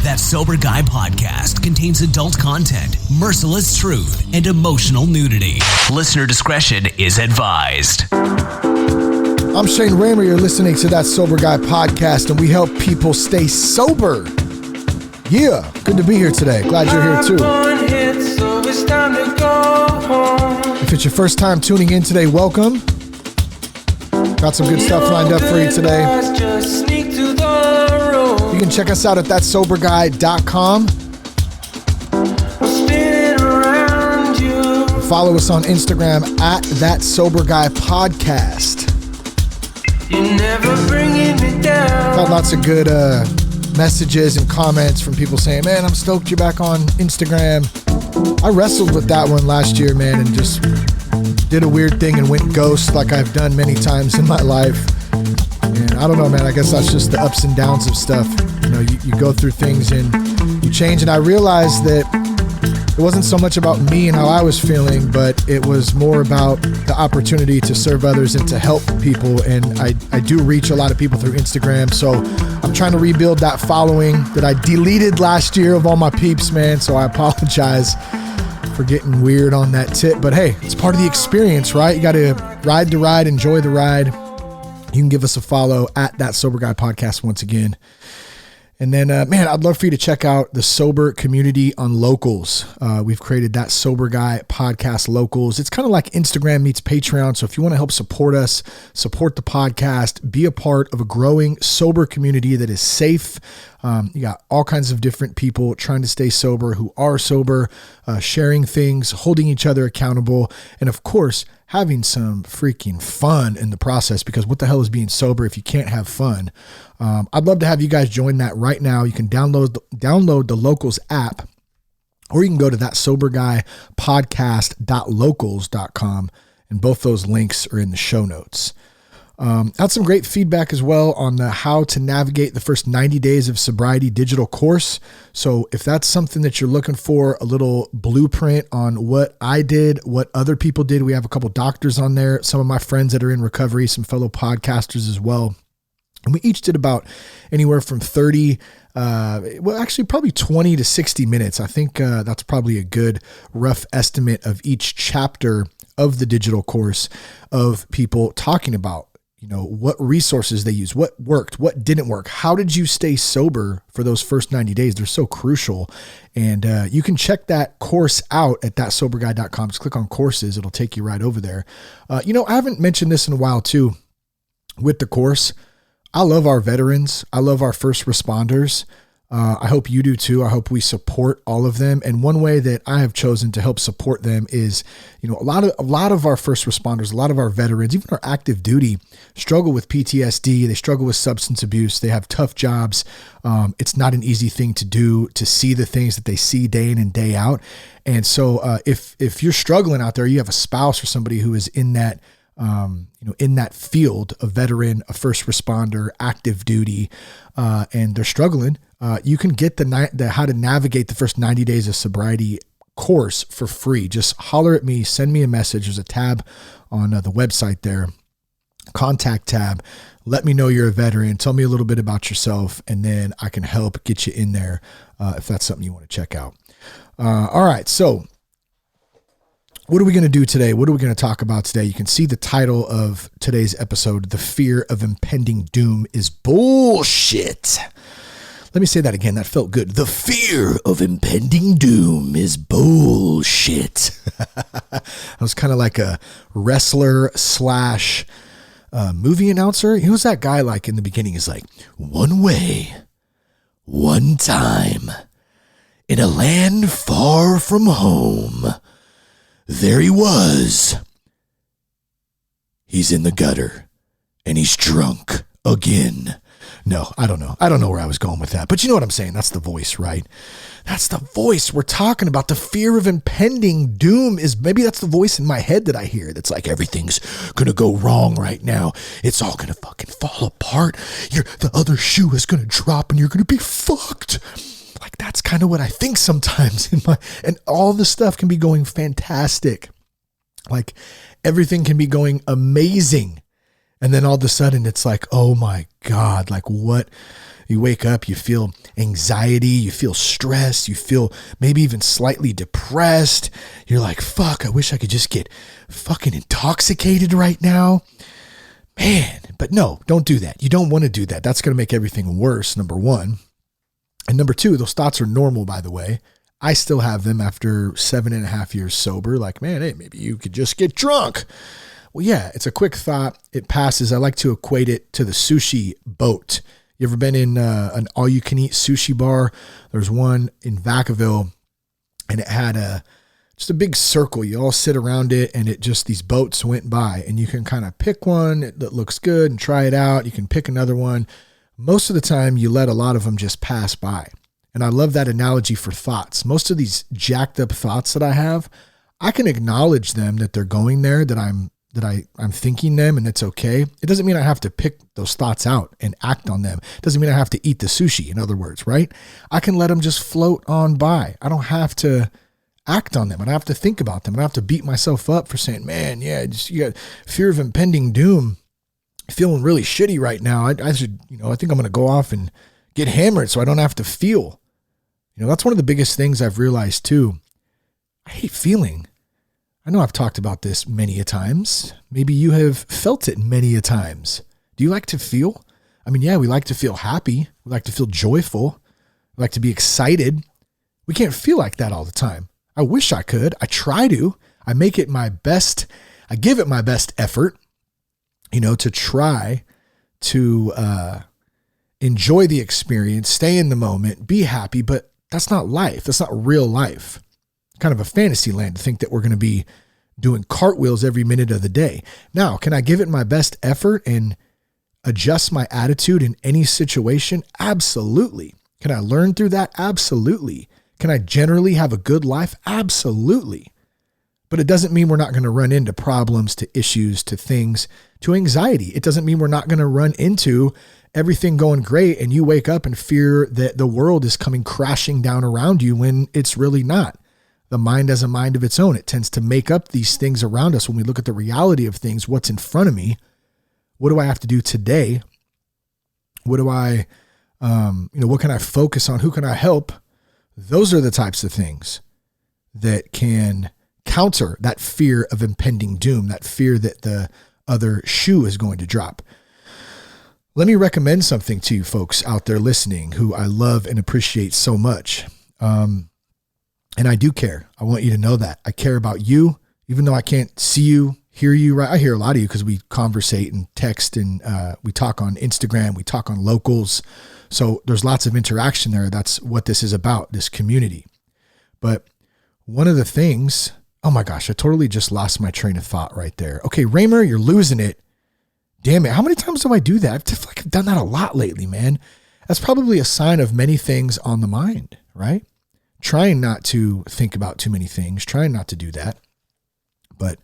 That Sober Guy podcast contains adult content, merciless truth, and emotional nudity. Listener discretion is advised. I'm Shane Raymer. You're listening to That Sober Guy podcast, and we help people stay sober. Yeah, good to be here today. Glad you're here too. If it's your first time tuning in today, welcome. Got some good stuff lined up for you today. You can check us out at thatsoberguy.com. Follow us on Instagram at That Sober Guy Podcast. Got lots of good messages and comments from people saying, man, I'm stoked you're back on Instagram. I wrestled with that one last year, man, and just did a weird thing and went ghost like I've done many times in my life. And I don't know, man, I guess that's just the ups and downs of stuff. You know, you go through things and you change. And I realized that it wasn't so much about me and how I was feeling, but it was more about the opportunity to serve others and to help people. And I do reach a lot of people through Instagram. So I'm trying to rebuild that following that I deleted last year of all my peeps, man. So I apologize for getting weird on that tip. But hey, it's part of the experience, right? You got to ride the ride, enjoy the ride. You can give us a follow at That Sober Guy Podcast once again. And then, man, I'd love for you to check out the sober community on Locals. We've created That Sober Guy Podcast Locals. It's kind of like Instagram meets Patreon. So if you want to help support us, support the podcast, be a part of a growing sober community that is safe. You got all kinds of different people trying to stay sober, who are sober, sharing things, holding each other accountable, and of course, having some freaking fun in the process, because what the hell is being sober if you can't have fun? I'd love to have you guys join that right now. You can download the Locals app, or you can go to thatsoberguypodcast.locals.com, and both those links are in the show notes. Had some great feedback as well on the how to navigate the first 90 days of sobriety digital course. So if that's something that you're looking for, a little blueprint on what I did, what other people did, we have a couple doctors on there, some of my friends that are in recovery, some fellow podcasters as well. And we each did about anywhere from 30, probably 20 to 60 minutes. I think that's probably a good rough estimate of each chapter of the digital course, of people talking about, you know, what resources they use, what worked, what didn't work. How did you stay sober for those first 90 days? They're so crucial. And you can check that course out at thatsoberguy.com. Just click on courses. It'll take you right over there. I haven't mentioned this in a while too with the course. I love our veterans. I love our first responders. I hope you do too. I hope we support all of them. And one way that I have chosen to help support them is, a lot of our first responders, a lot of our veterans, even our active duty, struggle with PTSD. They struggle with substance abuse. They have tough jobs. It's not an easy thing to do, to see the things that they see day in and day out. And so if you're struggling out there, you have a spouse or somebody who is in that, in that field, a veteran, a first responder, active duty, and they're struggling, you can get the how to navigate the first 90 days of sobriety course for free. Just holler at me, send me a message. There's a tab on the website there, contact tab. Let me know you're a veteran. Tell me a little bit about yourself, and then I can help get you in there if that's something you want to check out. All right, so what are we going to do today? What are we going to talk about today? You can see the title of today's episode, The Fear of Impending Doom is Bullshit. Let me say that again. That felt good. The fear of impending doom is bullshit. I was kind of like a wrestler slash movie announcer. He was that guy like in the beginning. He's like, one way, one time, in a land far from home. There he was. He's in the gutter and he's drunk again. No, I don't know. I don't know where I was going with that, but you know what I'm saying? That's the voice, right? That's the voice we're talking about. The fear of impending doom is, maybe that's the voice in my head that I hear. That's like, everything's going to go wrong right now. It's all going to fucking fall apart. The other shoe is going to drop and you're going to be fucked. Like, that's kind of what I think sometimes and all the stuff can be going fantastic. Like, everything can be going amazing. And then all of a sudden it's like, oh my God, like what, You wake up, you feel anxiety, you feel stress, you feel maybe even slightly depressed. You're like, fuck, I wish I could just get fucking intoxicated right now. Man, but no, don't do that. You don't want to do that. That's going to make everything worse, number one. And number two, those thoughts are normal, by the way. I still have them after 7.5 years sober. Like, man, hey, maybe you could just get drunk. Well, yeah, it's a quick thought. It passes. I like to equate it to the sushi boat. You ever been in an all-you-can-eat sushi bar? There's one in Vacaville, and it had just a big circle. You all sit around it, and it just, these boats went by, and you can kind of pick one that looks good and try it out. You can pick another one. Most of the time, you let a lot of them just pass by. And I love that analogy for thoughts. Most of these jacked up thoughts that I have, I can acknowledge them, that they're going there, that I'm thinking them, and it's okay. It doesn't mean I have to pick those thoughts out and act on them. It doesn't mean I have to eat the sushi, in other words, right? I can let them just float on by. I don't have to act on them. I don't have to think about them. I don't have to beat myself up for saying, man, yeah, you got fear of impending doom, feeling really shitty right now. I should, I think I'm going to go off and get hammered so I don't have to feel. That's one of the biggest things I've realized too. I hate feeling. I know I've talked about this many a times. Maybe you have felt it many a times. Do you like to feel? I mean, yeah, we like to feel happy. We like to feel joyful. We like to be excited. We can't feel like that all the time. I wish I could. I try to. I make it my best. I give it my best effort, to try to enjoy the experience, stay in the moment, be happy, but that's not life. That's not real life. Kind of a fantasy land to think that we're going to be doing cartwheels every minute of the day. Now, can I give it my best effort and adjust my attitude in any situation? Absolutely. Can I learn through that? Absolutely. Can I generally have a good life? Absolutely. But it doesn't mean we're not going to run into problems, to issues, to things, to anxiety. It doesn't mean we're not going to run into everything going great and you wake up and fear that the world is coming crashing down around you when it's really not. The mind has a mind of its own. It tends to make up these things around us when we look at the reality of things. What's in front of me? What do I have to do today? What do I, what can I focus on? Who can I help? Those are the types of things that can counter that fear of impending doom, that fear that the other shoe is going to drop. Let me recommend something to you folks out there listening who I love and appreciate so much. And I do care. I want you to know that I care about you, even though I can't see you, hear you. Right? I hear a lot of you because we conversate and text, and we talk on Instagram, we talk on locals. So there's lots of interaction there. That's what this is about, this community. But one of the things, oh my gosh, I totally just lost my train of thought right there. Okay, Raymer, you're losing it. Damn it. How many times do I do that? I feel like I've done that a lot lately, man. That's probably a sign of many things on the mind, right? Trying not to think about too many things, trying not to do that. But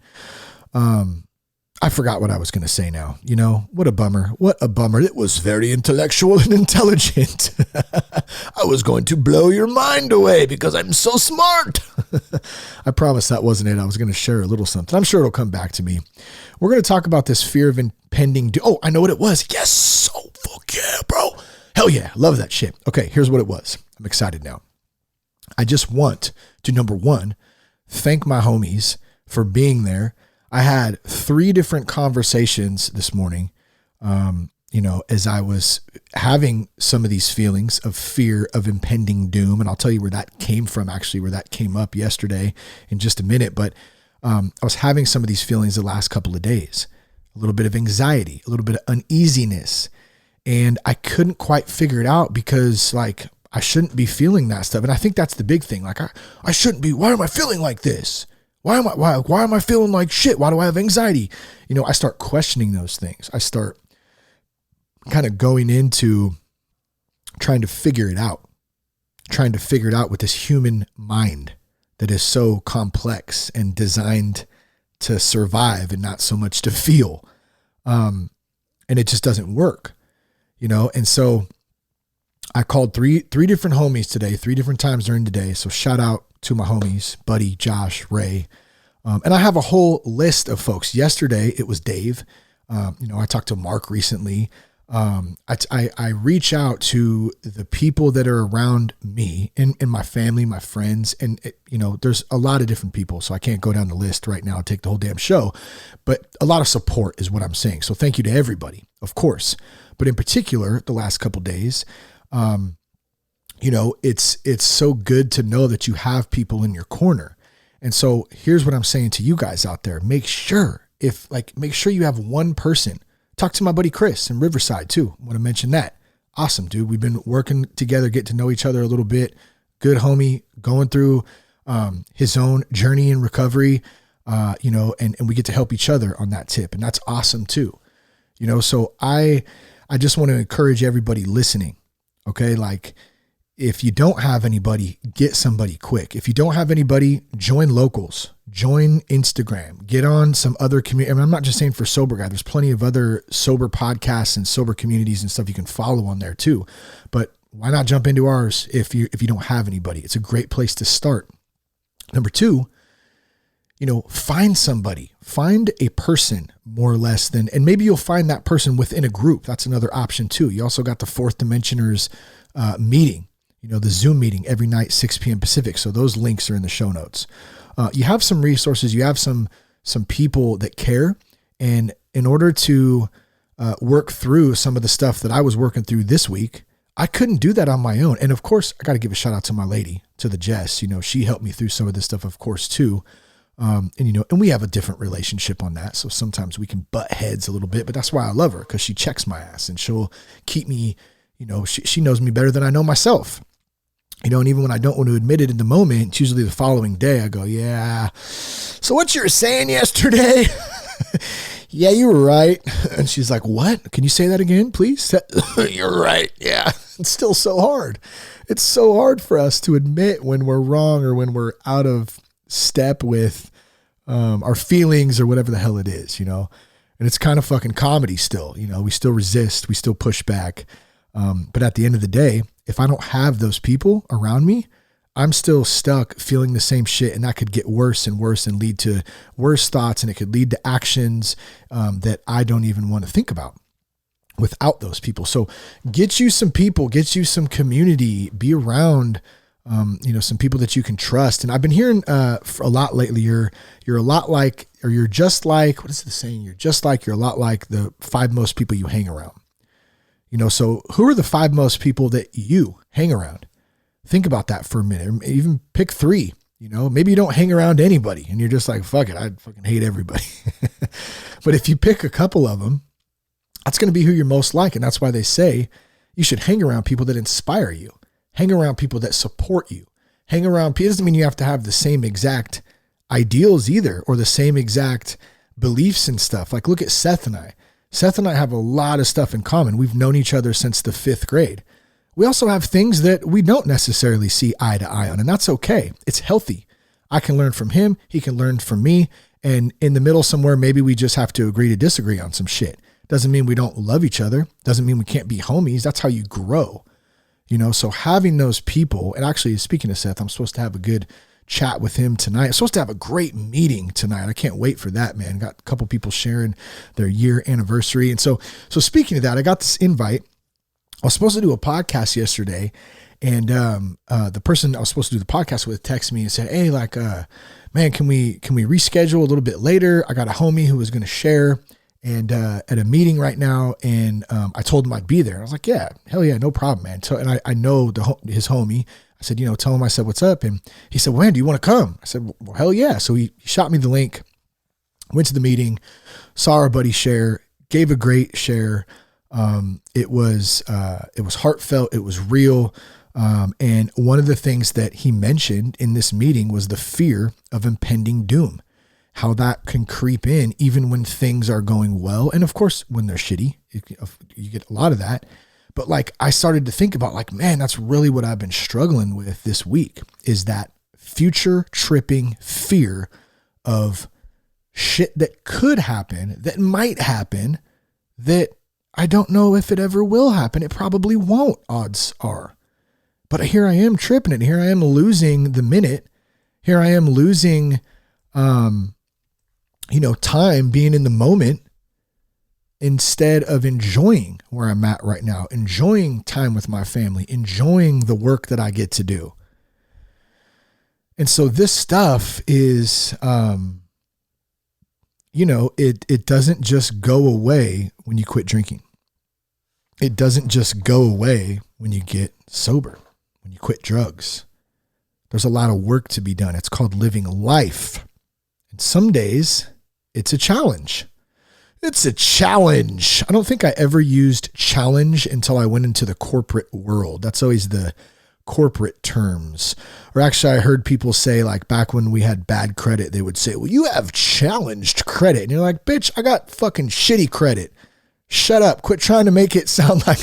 I forgot what I was going to say now. What a bummer. What a bummer. It was very intellectual and intelligent. I was going to blow your mind away because I'm so smart. I promise that wasn't it. I was going to share a little something. I'm sure it'll come back to me. We're going to talk about this fear of impending doom. Oh, I know what it was. Yes. Oh, fuck yeah, bro. Hell yeah. Love that shit. Okay, here's what it was. I'm excited now. I just want to, number one, thank my homies for being there. I had 3 different conversations this morning, as I was having some of these feelings of fear of impending doom. And I'll tell you where that came from, actually, where that came up yesterday in just a minute. But I was having some of these feelings the last couple of days, a little bit of anxiety, a little bit of uneasiness. And I couldn't quite figure it out because I shouldn't be feeling that stuff. And I think that's the big thing. I shouldn't be. Why am I feeling like this? Why am I feeling like shit? Why do I have anxiety? I start questioning those things. I start kind of going into trying to figure it out with this human mind that is so complex and designed to survive and not so much to feel. And it just doesn't work, And so I called three different homies today, 3 different times during the day. So shout out to my homies, Buddy, Josh, Ray. And I have a whole list of folks. Yesterday, it was Dave. I talked to Mark recently. I reach out to the people that are around me and my family, my friends, and there's a lot of different people. So I can't go down the list right now and take the whole damn show, but a lot of support is what I'm saying. So thank you to everybody, of course, but in particular, the last couple of days, it's so good to know that you have people in your corner. And so here's what I'm saying to you guys out there. Make sure you have one person. Talk to my buddy Chris in Riverside too. I want to mention that. Awesome, dude. We've been working together, get to know each other a little bit. Good homie, going through his own journey in recovery, and we get to help each other on that tip. And that's awesome too. So I just want to encourage everybody listening. Okay. Like if you don't have anybody, get somebody quick. If you don't have anybody, join locals. Join Instagram, get on some other community. I mean, I'm not just saying for Sober Guy. There's plenty of other sober podcasts and sober communities and stuff you can follow on there too. But why not jump into ours if you don't have anybody? It's a great place to start. Number two, find somebody, find a person more or less and maybe you'll find that person within a group. That's another option too. You also got the Fourth Dimensioners meeting, the Zoom meeting every night, 6 p.m. Pacific. So those links are in the show notes. You have some resources, you have some people that care. And in order to work through some of the stuff that I was working through this week, I couldn't do that on my own. And of course, I got to give a shout out to my lady, to the Jess. She helped me through some of this stuff, of course, too. And we have a different relationship on that. So sometimes we can butt heads a little bit, but that's why I love her, because she checks my ass and she'll keep me, she knows me better than I know myself. And even when I don't want to admit it in the moment, it's usually the following day I go, yeah. So what you were saying yesterday? Yeah, you were right. And she's like, what? Can you say that again, please? You're right. Yeah. It's still so hard. It's so hard for us to admit when we're wrong or when we're out of step with our feelings or whatever the hell it is, And it's kind of fucking comedy still. We still resist. We still push back. But at the end of the day, if I don't have those people around me, I'm still stuck feeling the same shit, and that could get worse and worse and lead to worse thoughts, and it could lead to actions that I don't even want to think about without those people. So get you some people, get you some community, be around, some people that you can trust. And I've been hearing for a lot lately, you're a lot like, or you're just like, what is the saying? You're a lot like the 5 most people you hang around. So who are the 5 most people that you hang around? Think about that for a minute. Even pick 3, maybe you don't hang around anybody and you're just like, fuck it, I fucking hate everybody. But if you pick a couple of them, that's going to be who you're most like. And that's why they say you should hang around people that inspire you, hang around people that support you, hang around people. It doesn't mean you have to have the same exact ideals either, or the same exact beliefs and stuff. Like look at Seth and I. Seth and I have a lot of stuff in common. We've known each other since the 5th grade. We also have things that we don't necessarily see eye to eye on, and that's okay. It's healthy. I can learn from him. He can learn from me. And in the middle somewhere, maybe we just have to agree to disagree on some shit. Doesn't mean we don't love each other. Doesn't mean we can't be homies. That's how you grow. So having those people, and actually speaking of Seth, I'm supposed to have a good chat with him tonight. I'm supposed to have a great meeting tonight. I can't wait for that, man. Got a couple people sharing their year anniversary. And so speaking of that, I got this invite. I was supposed to do a podcast yesterday, and the person I was supposed to do the podcast with texted me and said, hey, man, can we reschedule a little bit later? I got a homie who was going to share and at a meeting right now. And I told him I'd be there. I was like, yeah, hell yeah, no problem, man. So, and I know his homie. I said, tell him I said, what's up? And he said, well, man, do you want to come? I said, well, hell yeah. So he shot me the link, went to the meeting, saw our buddy share, gave a great share. It was heartfelt. It was real. And one of the things that he mentioned in this meeting was the fear of impending doom, how that can creep in even when things are going well. And of course, when they're shitty, you get a lot of that. But I started to think about man, that's really what I've been struggling with this week, is that future tripping fear of shit that could happen, that might happen, that I don't know if it ever will happen. It probably won't, odds are. But here I am tripping it. Here I am losing the minute. Here I am losing, time, being in the moment, instead of enjoying where I'm at right now, enjoying time with my family, enjoying the work that I get to do. And so this stuff is, it doesn't just go away when you quit drinking. It doesn't just go away when you get sober, when you quit drugs. There's a lot of work to be done. It's called living life. And some days it's a challenge. It's a challenge. I don't think I ever used challenge until I went into the corporate world. That's always the corporate terms. Or actually, I heard people say, like, back when we had bad credit, they would say, well, you have challenged credit. And you're like, bitch, I got fucking shitty credit. Shut up. Quit trying to make it sound like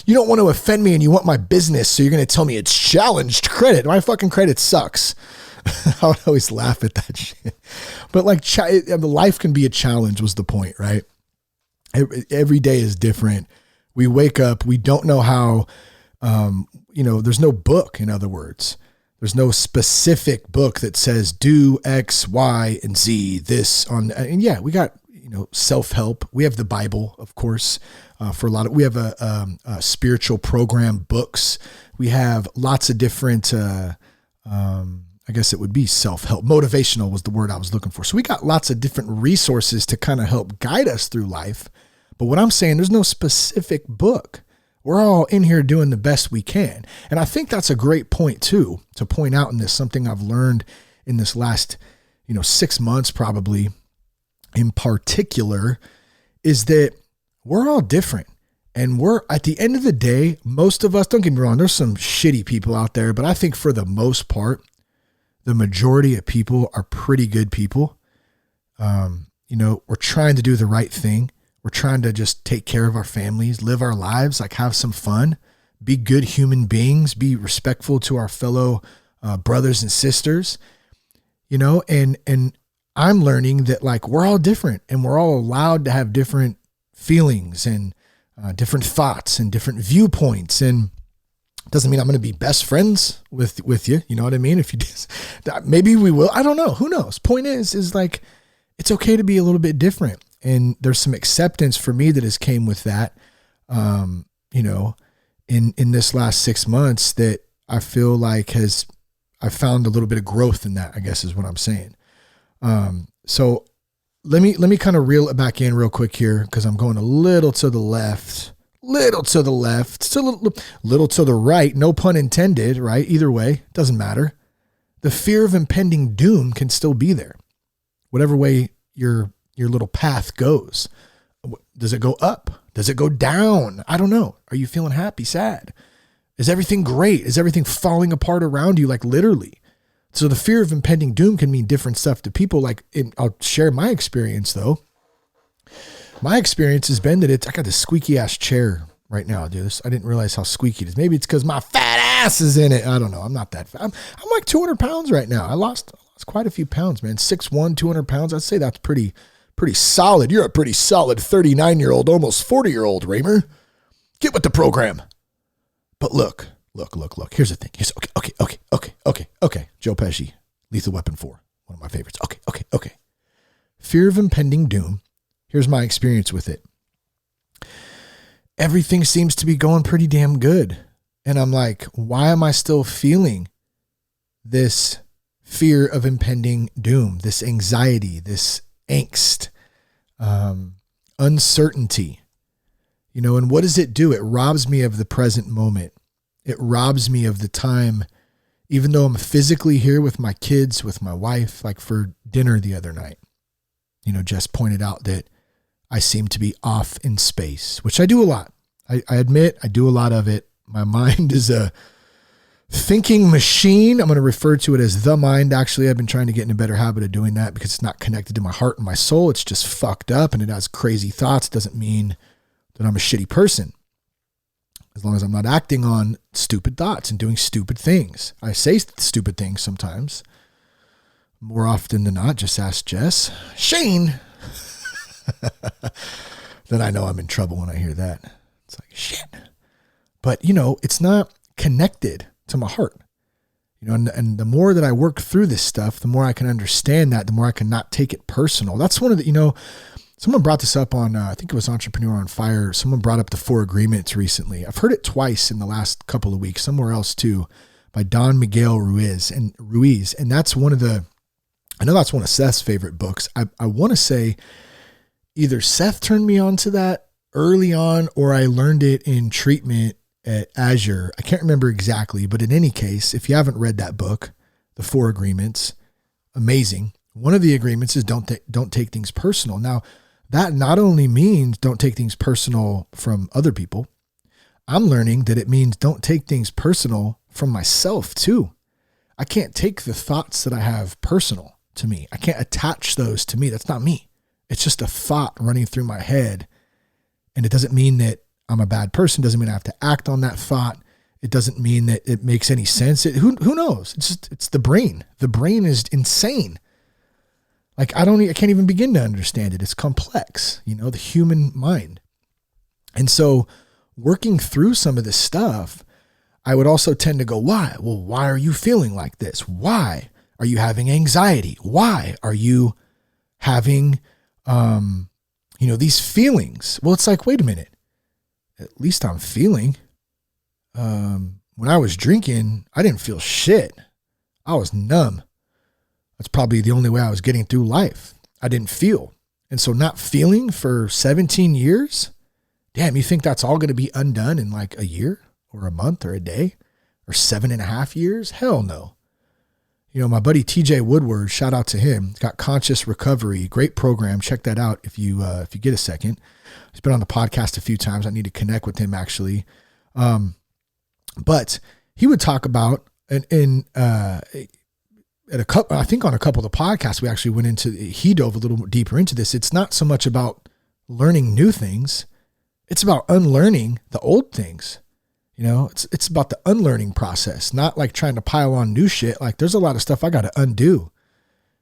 you don't want to offend me and you want my business. So you're going to tell me it's challenged credit. My fucking credit sucks. I would always laugh at that shit. But like life can be a challenge was the point, right? Every day is different. We wake up, we don't know how, there's no book, in other words. There's no specific book that says do X, Y, and Z, this on, and yeah, we got, self-help. We have the Bible, of course, we have a spiritual program books. We have lots of different, I guess it would be self-help. Motivational was the word I was looking for. So we got lots of different resources to kind of help guide us through life. But what I'm saying, there's no specific book. We're all in here doing the best we can. And I think that's a great point too, to point out in this, something I've learned in this last, 6 months probably in particular, is that we're all different. And we're, at the end of the day, most of us, don't get me wrong, there's some shitty people out there, but I think for the most part, the majority of people are pretty good people. We're trying to do the right thing. We're trying to just take care of our families, live our lives, like have some fun, be good human beings, be respectful to our fellow brothers and sisters, and I'm learning that like we're all different and we're all allowed to have different feelings and different thoughts and different viewpoints. And doesn't mean I'm going to be best friends with you. You know what I mean? If you just, maybe we will, I don't know. Who knows? Point is like, it's okay to be a little bit different. And there's some acceptance for me that has came with that, in this last 6 months that I feel like I found a little bit of growth in that, I guess is what I'm saying. So let me kind of reel it back in real quick here, because I'm going a little to the left, little to the right, no pun intended, right? Either way, doesn't matter. The fear of impending doom can still be there. Whatever way your little path goes. Does it go up? Does it go down? I don't know. Are you feeling happy, sad? Is everything great? Is everything falling apart around you? Like literally. So the fear of impending doom can mean different stuff to people. Like I'll share my experience though. My experience has been that I got this squeaky ass chair right now, dude. I didn't realize how squeaky it is. Maybe it's because my fat ass is in it. I don't know. I'm not that fat. I'm like 200 pounds right now. I lost quite a few pounds, man. 6'1", 200 pounds. I'd say that's pretty solid. You're a pretty solid 39-year-old, almost 40-year-old, Raymer. Get with the program. But look. Here's the thing. Okay. Joe Pesci, Lethal Weapon 4, one of my favorites. Okay. Fear of impending doom. Here's my experience with it. Everything seems to be going pretty damn good. And I'm like, why am I still feeling this fear of impending doom, this anxiety, this angst, uncertainty? And what does it do? It robs me of the present moment. It robs me of the time, even though I'm physically here with my kids, with my wife, like for dinner the other night. Jess pointed out that I seem to be off in space, which I do a lot. I admit I do a lot of it. My mind is a thinking machine. I'm going to refer to it as the mind. Actually, I've been trying to get in a better habit of doing that because it's not connected to my heart and my soul. It's just fucked up and it has crazy thoughts. It doesn't mean that I'm a shitty person. As long as I'm not acting on stupid thoughts and doing stupid things. I say stupid things sometimes. More often than not, just ask Jess. Shane! Then I know I'm in trouble when I hear that. It's like, shit. But, it's not connected to my heart. And the more that I work through this stuff, the more I can understand that, the more I can not take it personal. That's one of the, Someone brought this up on, I think it was Entrepreneur on Fire. Someone brought up the 4 Agreements recently. I've heard it twice in the last couple of weeks, somewhere else too, by Don Miguel Ruiz. And that's one of I know that's one of Seth's favorite books. I want to say either Seth turned me on to that early on, or I learned it in treatment at Azure. I can't remember exactly, but in any case, if you haven't read that book, the 4 Agreements, amazing. One of the agreements is don't take things personal. Now, that not only means don't take things personal from other people. I'm learning that it means don't take things personal from myself too. I can't take the thoughts that I have personal to me. I can't attach those to me. That's not me. It's just a thought running through my head. And it doesn't mean that I'm a bad person. It doesn't mean I have to act on that thought. It doesn't mean that it makes any sense. Who knows? It's the brain. The brain is insane. Like I can't even begin to understand it. It's complex, the human mind. And so working through some of this stuff, I would also tend to go, why? Well, why are you feeling like this? Why are you having anxiety? Why are you having, these feelings? Well, it's like, wait a minute, at least I'm feeling. When I was drinking, I didn't feel shit. I was numb. That's probably the only way I was getting through life. I didn't feel. And so not feeling for 17 years, damn, you think that's all going to be undone in like a year or a month or a day or 7.5 years? Hell no. My buddy TJ Woodward, shout out to him. He's got Conscious Recovery, great program. Check that out if you get a second. He's been on the podcast a few times. I need to connect with him actually. But he would talk about, I think on a couple of the podcasts, we actually he dove a little deeper into this. It's not so much about learning new things. It's about unlearning the old things. It's about the unlearning process, not like trying to pile on new shit. Like there's a lot of stuff I got to undo.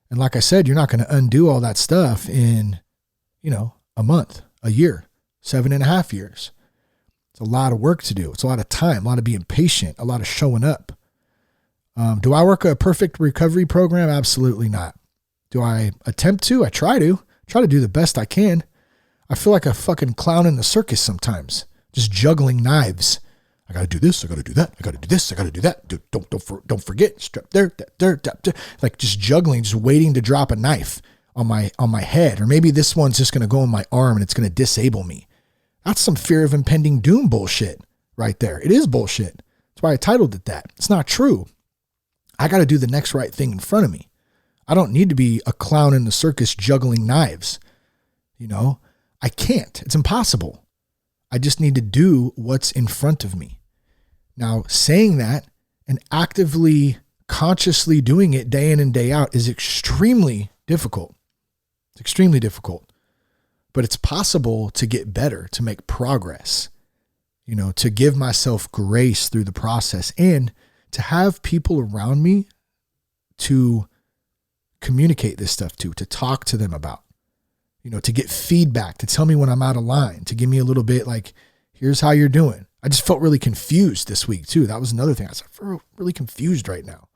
And like I said, you're not going to undo all that stuff in, a month, a year, 7.5 years. It's a lot of work to do. It's a lot of time, a lot of being patient, a lot of showing up. Do I work a perfect recovery program? Absolutely not. Do I attempt to? I try to do the best I can. I feel like a fucking clown in the circus sometimes, just juggling knives. I got to do this. I got to do that. I got to do this. I got to do that. Don't forget. Strap there, like just juggling, just waiting to drop a knife on my head. Or maybe this one's just going to go on my arm and it's going to disable me. That's some fear of impending doom bullshit right there. It is bullshit. That's why I titled it that. It's not true. I got to do the next right thing in front of me. I don't need to be a clown in the circus juggling knives. I can't. It's impossible. I just need to do what's in front of me. Now, saying that and actively, consciously doing it day in and day out is extremely difficult. It's extremely difficult. But it's possible to get better, to make progress, to give myself grace through the process and to have people around me to communicate this stuff to talk to them about, to get feedback, to tell me when I'm out of line, to give me a little bit like, here's how you're doing. I just felt really confused this week too. That was another thing. I was really confused right now.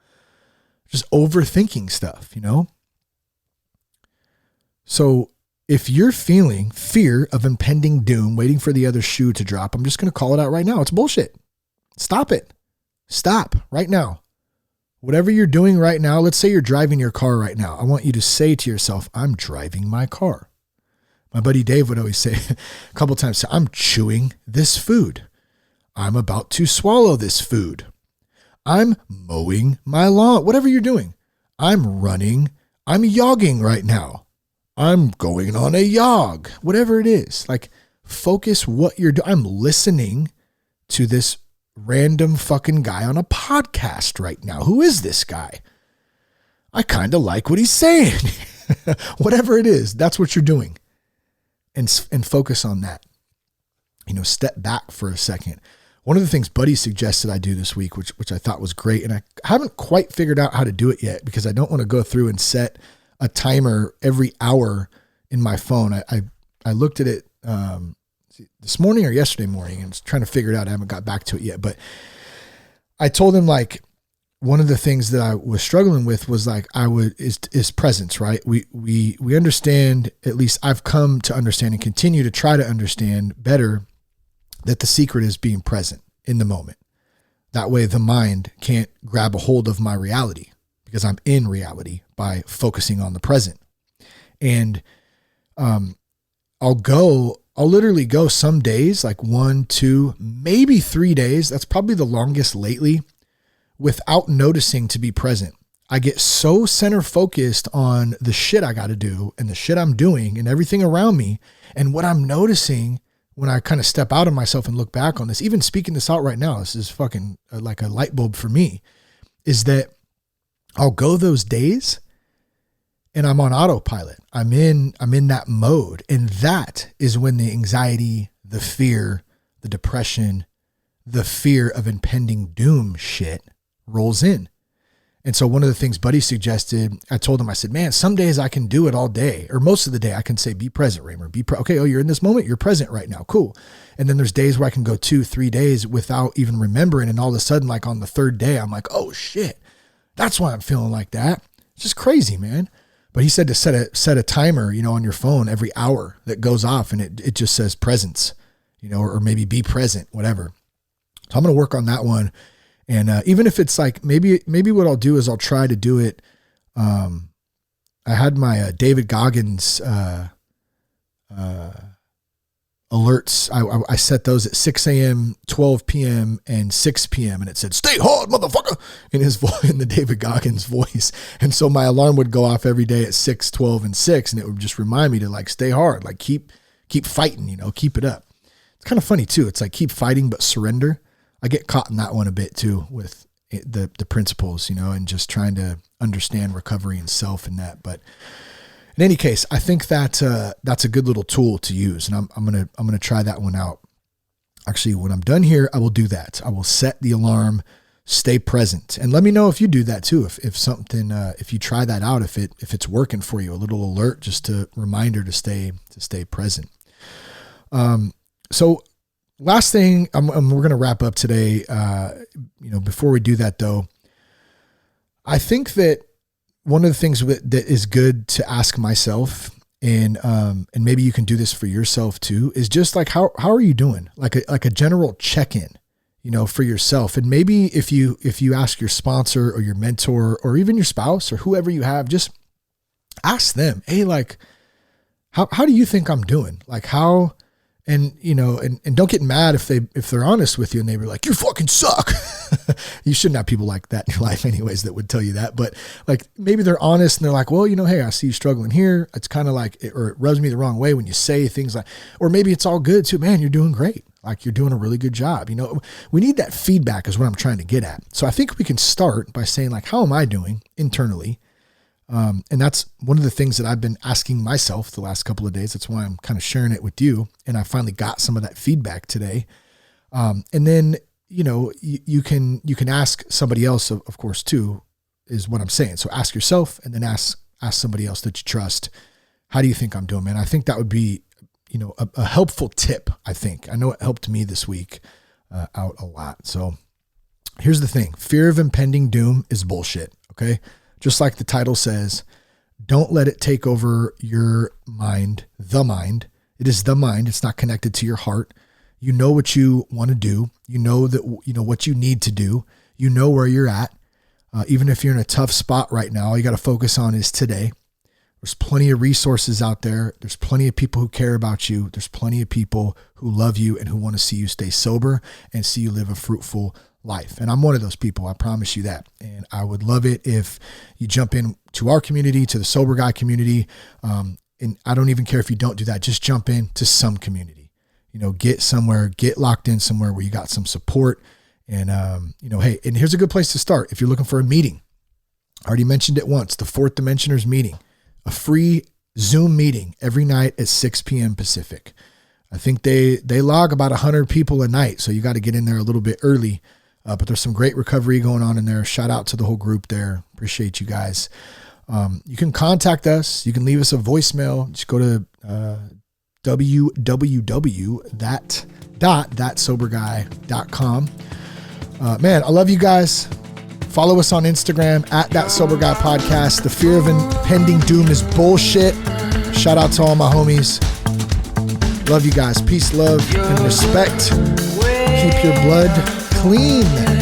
Just overthinking stuff, So if you're feeling fear of impending doom, waiting for the other shoe to drop, I'm just going to call it out right now. It's bullshit. Stop it. Stop right now. Whatever you're doing right now, let's say you're driving your car right now. I want you to say to yourself, I'm driving my car. My buddy Dave would always say a couple times, I'm chewing this food. I'm about to swallow this food. I'm mowing my lawn. Whatever you're doing. I'm running. I'm yogging right now. I'm going on a jog. Whatever it is. Like focus what you're doing. I'm listening to this random fucking guy on a podcast right now. Who is this guy? I kind of like what he's saying. Whatever it is, that's what you're doing. And focus on that. Step back for a second. One of the things Buddy suggested I do this week, which I thought was great, and I haven't quite figured out how to do it yet because I don't want to go through and set a timer every hour in my phone. I looked at it this morning or yesterday morning and was trying to figure it out. I haven't got back to it yet, but I told him like, one of the things that I was struggling with was like, is presence, right? We understand, at least I've come to understand and continue to try to understand better, that the secret is being present in the moment. That way the mind can't grab a hold of my reality, because I'm in reality by focusing on the present. And I'll literally go some days, like 1, 2, maybe 3 days. That's probably the longest lately, without noticing to be present. I get so center focused on the shit I got to do and the shit I'm doing and everything around me. And what I'm noticing when I kind of step out of myself and look back on this, even speaking this out right now, this is fucking like a light bulb for me, is that I'll go those days and I'm on autopilot. I'm in that mode. And that is when the anxiety, the fear, the depression, the fear of impending doom shit rolls in. And so one of the things Buddy suggested, I told him, I said, man, some days I can do it all day, or most of the day I can say, be present, Raymer, okay. Oh, you're in this moment. You're present right now. Cool. And then there's days where I can go 2, 3 days without even remembering. And all of a sudden, like on the third day, I'm like, oh shit, that's why I'm feeling like that. It's just crazy, man. But he said to set a timer, on your phone every hour that goes off, and it just says presence, or maybe be present, whatever. So I'm going to work on that one. And even if it's like, maybe what I'll do is I'll try to do it. I had my David Goggins alerts. I set those at 6 a.m., 12 p.m., and 6 p.m. And it said, stay hard, motherfucker, in the David Goggins voice. And so my alarm would go off every day at 6, 12, and 6. And it would just remind me to like, stay hard, like keep fighting, keep it up. It's kind of funny too. It's like, keep fighting, but surrender. I get caught in that one a bit too, with the principles, and just trying to understand recovery and self and that. But in any case, I think that that's a good little tool to use, and I'm gonna try that one out. Actually, when I'm done here, I will do that. I will set the alarm, stay present, and let me know if you do that too. If something, if you try that out, if it's working for you, a little alert, just a reminder to stay present. So. Last thing, we're going to wrap up today. Before we do that though, I think that one of the things that is good to ask myself, and maybe you can do this for yourself too, is just like, how are you doing? Like a general check-in, for yourself. And maybe if you ask your sponsor or your mentor or even your spouse or whoever you have, just ask them, hey, like, how do you think I'm doing? Like how, and don't get mad if they're honest with you and they were like, you fucking suck. You shouldn't have people like that in your life anyways that would tell you that. But like, maybe they're honest and they're like, well, hey, I see you struggling here. It's kind of like, or it rubs me the wrong way when you say things like, or maybe it's all good too, man, you're doing great. Like you're doing a really good job. We need that feedback is what I'm trying to get at. So I think we can start by saying like, how am I doing internally? And that's one of the things that I've been asking myself the last couple of days. That's why I'm kind of sharing it with you. And I finally got some of that feedback today. And then, you can ask somebody else, of course, too, is what I'm saying. So ask yourself and then ask somebody else that you trust. How do you think I'm doing, man? I think that would be, a helpful tip. I know it helped me this week out a lot. So here's the thing. Fear of impending doom is bullshit. Okay. Just like the title says, don't let it take over your mind, the mind. It is the mind. It's not connected to your heart. You know what you want to do. You know what you need to do. You know where you're at. Even if you're in a tough spot right now, all you got to focus on is today. There's plenty of resources out there. There's plenty of people who care about you. There's plenty of people who love you and who want to see you stay sober and see you live a fruitful life. And I'm one of those people. I promise you that. And I would love it if you jump in to our community, to the Sober Guy community. And I don't even care if you don't do that. Just jump in to some community, get somewhere, get locked in somewhere where you got some support. And, hey, and here's a good place to start. If you're looking for a meeting, I already mentioned it once, the Fourth Dimensioners meeting, a free Zoom meeting every night at 6 p.m. Pacific. I think they log about 100 people a night. So you got to get in there a little bit early. But there's some great recovery going on in there. Shout out to the whole group there. Appreciate you guys. You can contact us. You can leave us a voicemail. Just go to www.thatsoberguy.com. Man, I love you guys. Follow us on Instagram at That Sober Guy Podcast. The fear of impending doom is bullshit. Shout out to all my homies. Love you guys. Peace, love, and respect. Keep your blood clean.